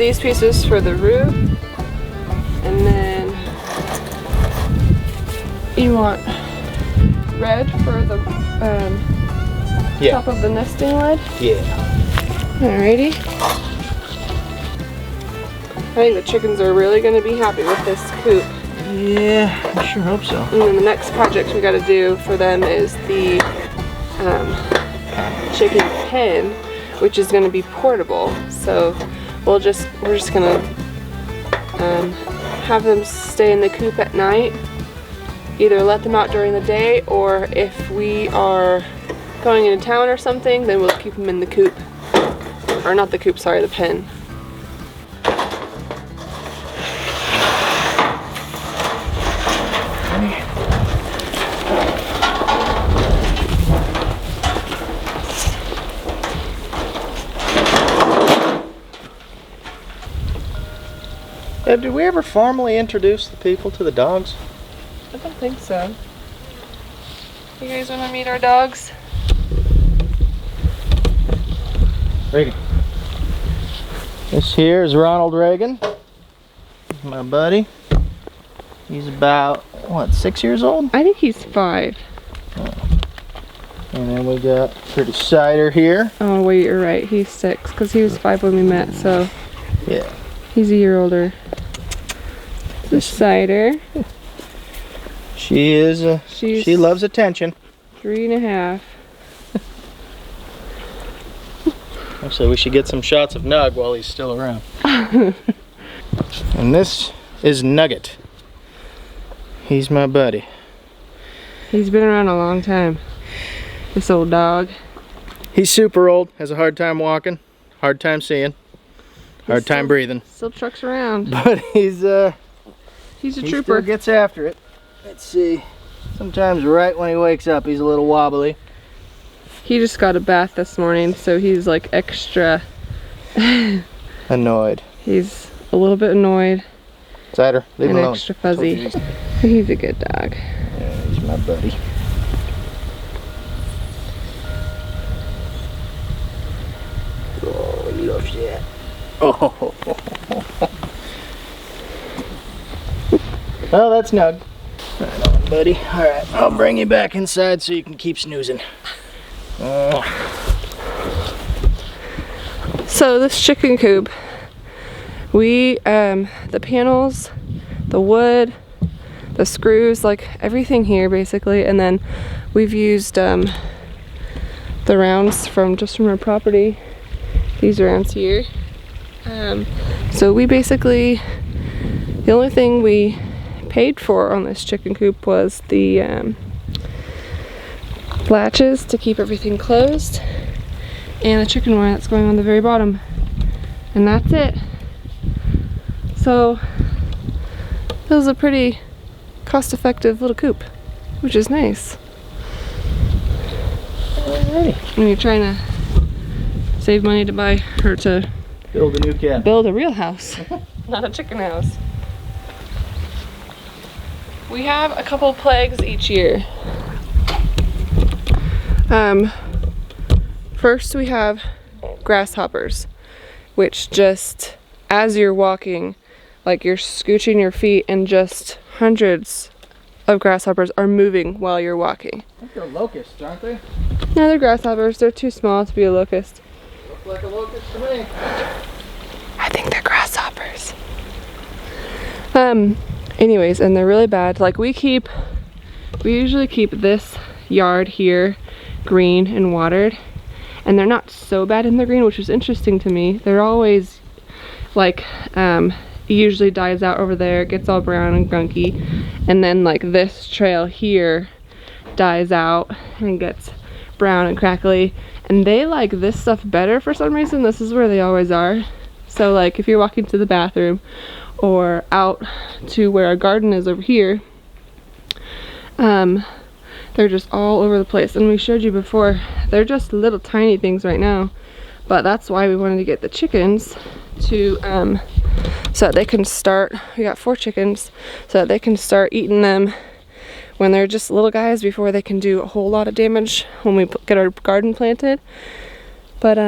these pieces for the roof, and then you want red for the top of the nesting lid? Yeah. Alrighty. I think the chickens are really going to be happy with this coop. Yeah, I sure hope so. And then the next project we got to do for them is the chicken pen, which is going to be portable. So we're just going to have them stay in the coop at night. Either let them out during the day, or if we are going into town or something, then we'll keep them in the coop. Or not the coop, sorry, the pen. Did we ever formally introduce the people to the dogs? I don't think so. You guys want to meet our dogs? Reagan. This here is Ronald Reagan. My buddy. He's about, what, 6 years old? I think he's 5. Oh. And then we got Pretty Cider here. Oh wait, you're right. He's 6 because he was 5 when we met, so yeah, he's a year older. This Cider. She is. She loves attention. 3.5. Actually, we should get some shots of Nug while he's still around. And this is Nugget. He's my buddy. He's been around a long time. This old dog. He's super old. Has a hard time walking. Hard time seeing. Hard time breathing. Still trucks around. But he's a trooper. Still gets after it. Let's see. Sometimes right when he wakes up, he's a little wobbly. He just got a bath this morning, so he's like extra annoyed. He's a little bit annoyed. Cider, leave him alone. And extra fuzzy. He's a good dog. Yeah, he's my buddy. Oh, he loves that. Oh. Well, that's Nug. Right on, buddy. All right, I'll bring you back inside so you can keep snoozing. So this chicken coop, we the panels, the wood, the screws, like everything here basically, and then we've used the rounds from our property, these rounds here. So we basically, the only thing we paid for on this chicken coop was the latches to keep everything closed and the chicken wire that's going on the very bottom, and that's it. So it was a pretty cost-effective little coop, which is nice. Alrighty. When you're trying to save money to buy or to build a new cabin, build a real house, not a chicken house. We have a couple plagues each year. First we have grasshoppers, which just, as you're walking, like you're scooching your feet and just hundreds of grasshoppers are moving while you're walking. I think they're locusts, aren't they? No, they're grasshoppers. They're too small to be a locust. Look like a locust to me. I think they're grasshoppers. Anyways, and they're really bad. Like we usually keep this yard here green and watered, and they're not so bad in the green, which is interesting to me. They're always like, it usually dies out over there, gets all brown and gunky, and then like this trail here dies out and gets brown and crackly, and they like this stuff better for some reason. This is where they always are. So like if you're walking to the bathroom or out to where our garden is over here, they're just all over the place. And we showed you before, they're just little tiny things right now, but that's why we wanted to get the chickens to so that they can start, we got 4 chickens, so that they can start eating them when they're just little guys before they can do a whole lot of damage when we get our garden planted. But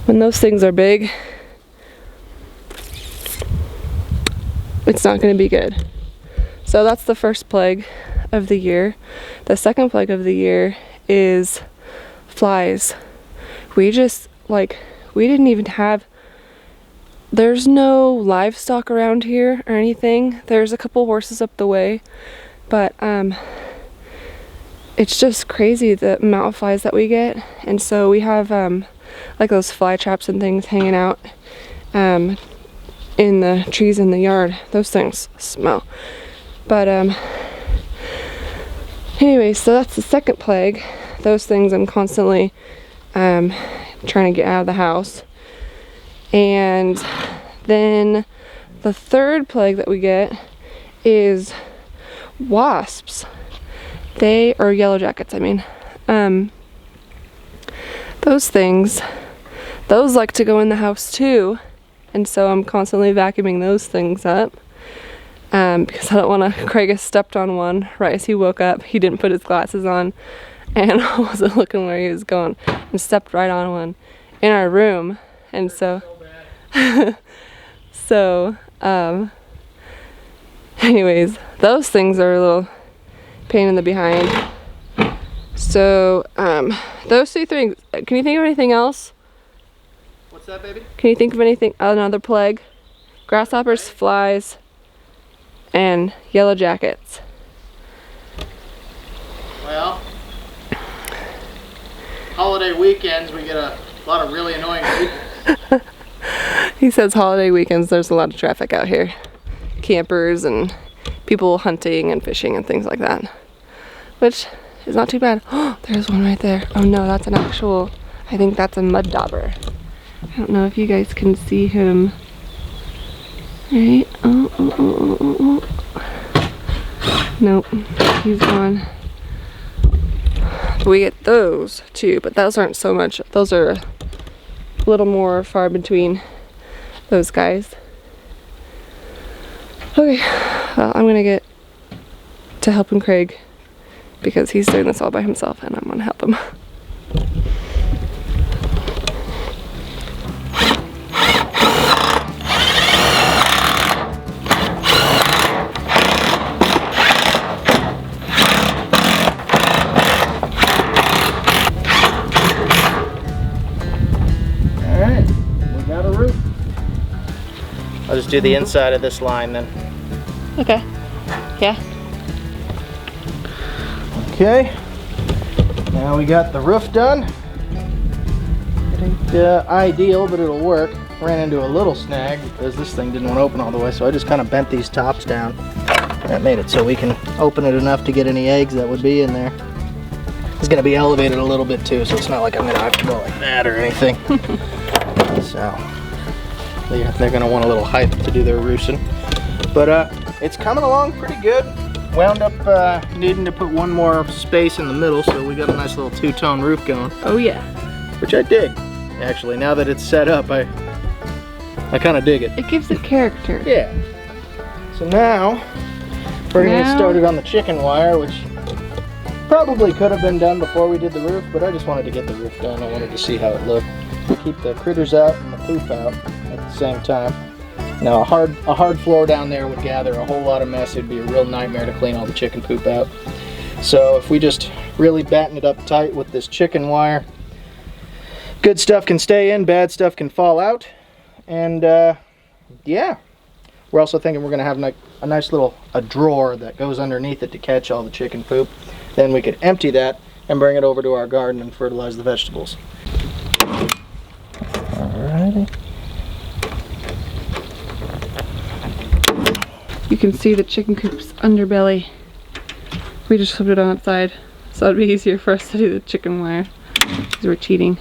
when those things are big, it's not going to be good. So that's the first plague of the year. The second plague of the year is flies. We just, like, we didn't even have, there's no livestock around here or anything. There's a couple horses up the way, but it's just crazy the amount of flies that we get. And so we have like those fly traps and things hanging out in the trees in the yard. Those things smell. But anyway, so that's the second plague. Those things I'm constantly trying to get out of the house. And then the third plague that we get is wasps. They are yellow jackets, I mean. Those things, those like to go in the house too. And so I'm constantly vacuuming those things up. Because I don't want to. Kraig has stepped on one right as he woke up. He didn't put his glasses on and I wasn't looking where he was going, and stepped right on one in our room. And so anyways, those things are a little pain in the behind. So those two things. Can you think of anything else? What's that, baby? Can you think of anything, another plague? Grasshoppers, flies, and yellow jackets. Well, holiday weekends we get a lot of really annoying people. He says holiday weekends there's a lot of traffic out here. Campers and people hunting and fishing and things like that. Which is not too bad. Oh, there's one right there. Oh no, that's an actual, I think that's a mud dauber. I don't know if you guys can see him. Right? Oh. Nope, he's gone. We get those too, but those aren't so much. Those are a little more far between, those guys. Okay, well, I'm gonna get to helping Kraig because he's doing this all by himself and I'm gonna help him. I'll just do the inside of this line then. Okay. Yeah. Okay. Now we got the roof done. It ain't ideal, but it'll work. Ran into a little snag because this thing didn't want to open all the way, so I just kind of bent these tops down. That made it so we can open it enough to get any eggs that would be in there. It's going to be elevated a little bit too, so it's not like I'm going to have to go like that or anything. So they're going to want a little height to do their roosting. But it's coming along pretty good. Wound up needing to put one more space in the middle, so we got a nice little two-tone roof going. Oh yeah. Which I dig, actually. Now that it's set up, I kind of dig it. It gives it character. Yeah. So now, we're going to get started on the chicken wire, which probably could have been done before we did the roof, but I just wanted to get the roof done. I wanted to see how it looked. Keep the critters out and the poop out at the same time. Now, a hard floor down there would gather a whole lot of mess. It'd be a real nightmare to clean all the chicken poop out. So if we just really batten it up tight with this chicken wire, good stuff can stay in, bad stuff can fall out. And yeah, we're also thinking we're going to have a nice little drawer that goes underneath it to catch all the chicken poop. Then we could empty that and bring it over to our garden and fertilize the vegetables. Alrighty. You can see the chicken coop's underbelly. We just flipped it on its side, so it'd be easier for us to do the chicken wire because we're cheating.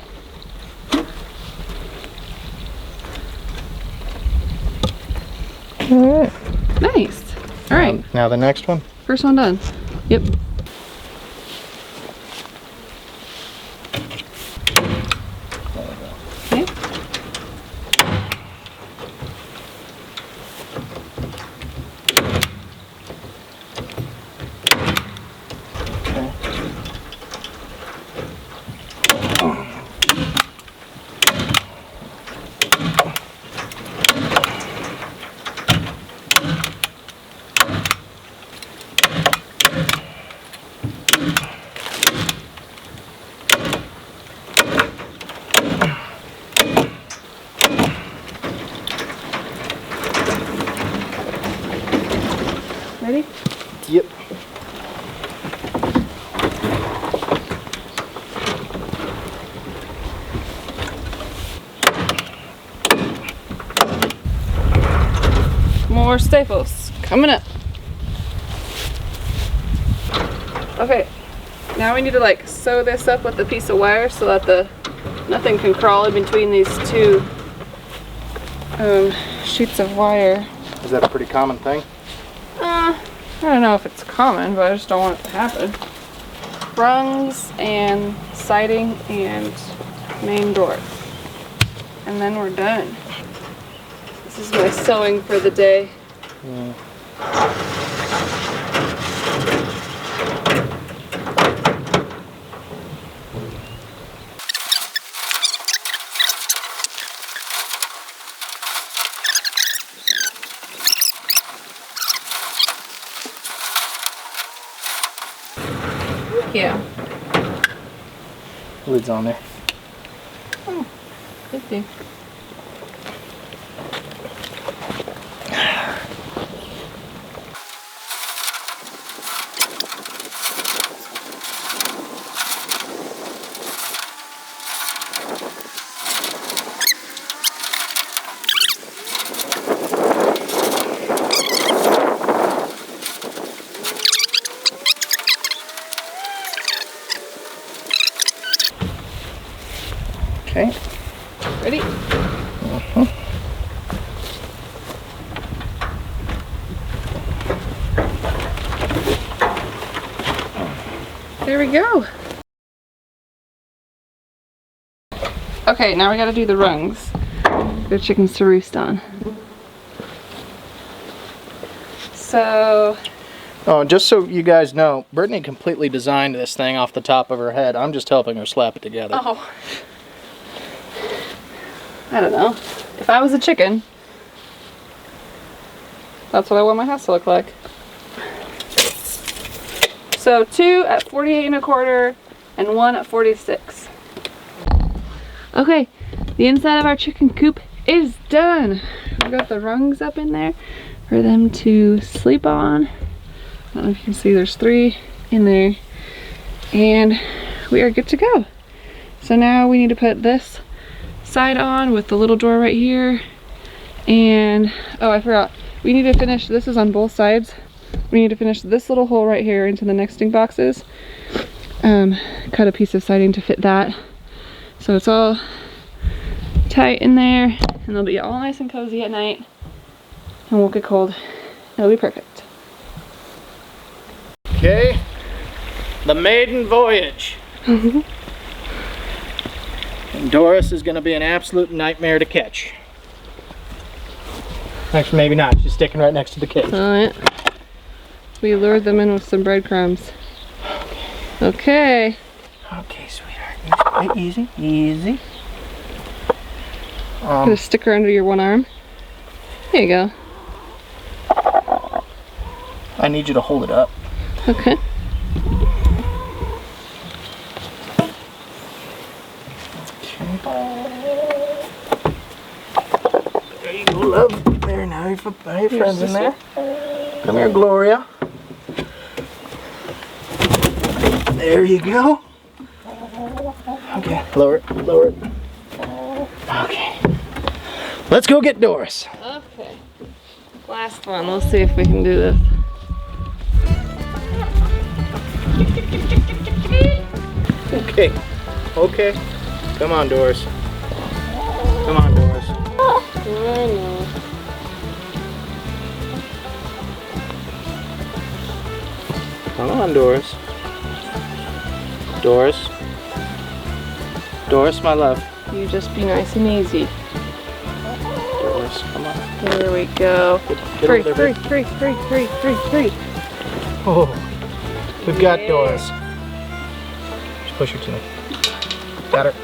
Alright. Nice. Alright. Now the next one. First one done. Yep. Okay. Ready? Yep. More staples coming up. Okay, now we need to like sew this up with a piece of wire so that nothing can crawl in between these two sheets of wire. Is that a pretty common thing? I don't know if it's common, but I just don't want it to happen. Rungs and siding and main door. And then we're done. This is my sewing for the day. Yeah. Lid's on there. Oh, good thing. Okay. Ready? There we go. Okay, now we gotta do the rungs. The chickens to roost on. So... Oh, just so you guys know, Brittany completely designed this thing off the top of her head. I'm just helping her slap it together. Oh. I don't know. If I was a chicken, that's what I want my house to look like. So 2 at 48 1/4 and 1 at 46. Okay, the inside of our chicken coop is done. We've got the rungs up in there for them to sleep on. I don't know if you can see, there's 3 in there. And we are good to go. So now we need to put this side on with the little door right here. And, oh, I forgot. We need to finish, this is on both sides. We need to finish this little hole right here into the nesting boxes. Cut a piece of siding to fit that. So it's all tight in there, and they'll be all nice and cozy at night and won't get cold. It'll be perfect. Okay, the maiden voyage. And Doris is going to be an absolute nightmare to catch. Actually, maybe not. She's sticking right next to the cage. Oh, yeah. We lured them in with some breadcrumbs. Okay. Okay, sweetheart. Easy, easy. Put a sticker under your one arm. There you go. I need you to hold it up. Okay. There you go, love. There, now your friend's in there. Come here, Gloria. There you go. Okay, lower it, lower it. Okay. Let's go get Doris. Okay. Last one. Let's see if we can do this. Okay. Okay. Come on, Doris. Come on, Doris. I know. Come on, Doris. Doris. Doris, my love. You just be nice and easy. Doris, come on. There we go. Get Free, over there, free, baby. free, free, free, free, free. Oh, we've got Yeah. Doris. Just push her to me. Got her.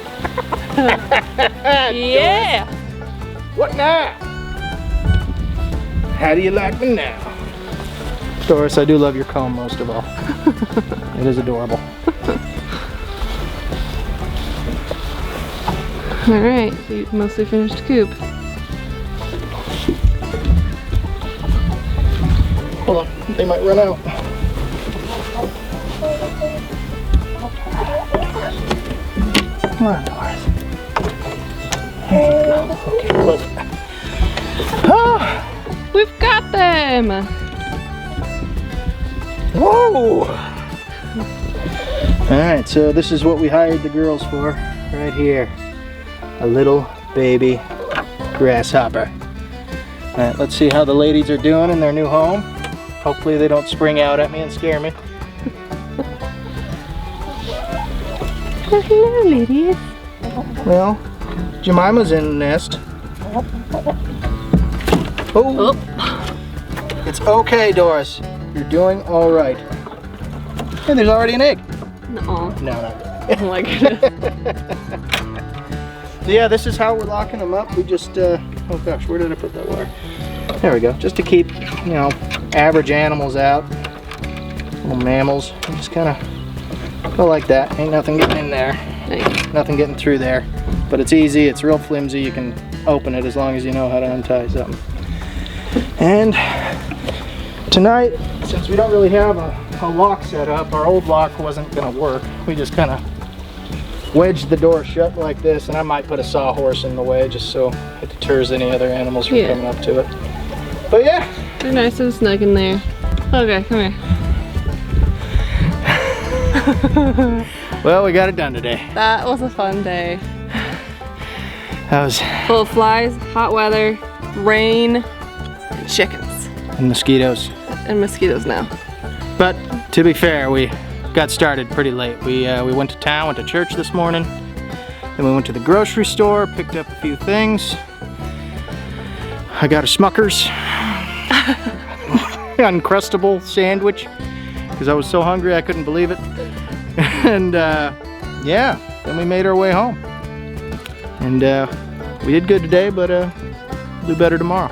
Yeah. What now? How do you like me now? Doris, I do love your comb most of all. It is adorable. All right, so you've mostly finished coop. Hold on, they might run out. Come on, Doris. There you go. Okay, close it. Oh, We've got them! whoa! Alright, so this is what we hired the girls for, right here. A little baby grasshopper. Alright, let's see how the ladies are doing in their new home. Hopefully they don't spring out at me and scare me. Oh, hello, ladies. Well, Jemima's in the nest. Oh. It's okay, Doris. You're doing all right. Hey, there's already an egg. No. No, not Oh my goodness. So yeah, this is how we're locking them up. We just, oh gosh, where did I put that wire? There we go. Just to keep, you know, average animals out. Little mammals. We just kind of go like that. Ain't nothing getting in there. Nice. Nothing getting through there. But it's easy. It's real flimsy. You can open it as long as you know how to untie something. And tonight, since we don't really have a lock set up, our old lock wasn't going to work. We just kind of wedged the door shut like this, and I might put a sawhorse in the way just so it deters any other animals from coming up to it. But yeah. They're nice and snug in there. Okay, come here. Well, we got it done today. That was a fun day. That was... Full of flies, hot weather, rain, and chickens. And mosquitoes. And mosquitoes now. But to be fair, we got started pretty late. We went to town, went to church this morning. Then we went to the grocery store, picked up a few things. I got a Smucker's Uncrustable sandwich because I was so hungry I couldn't believe it. And yeah, then we made our way home. And we did good today, but do better tomorrow.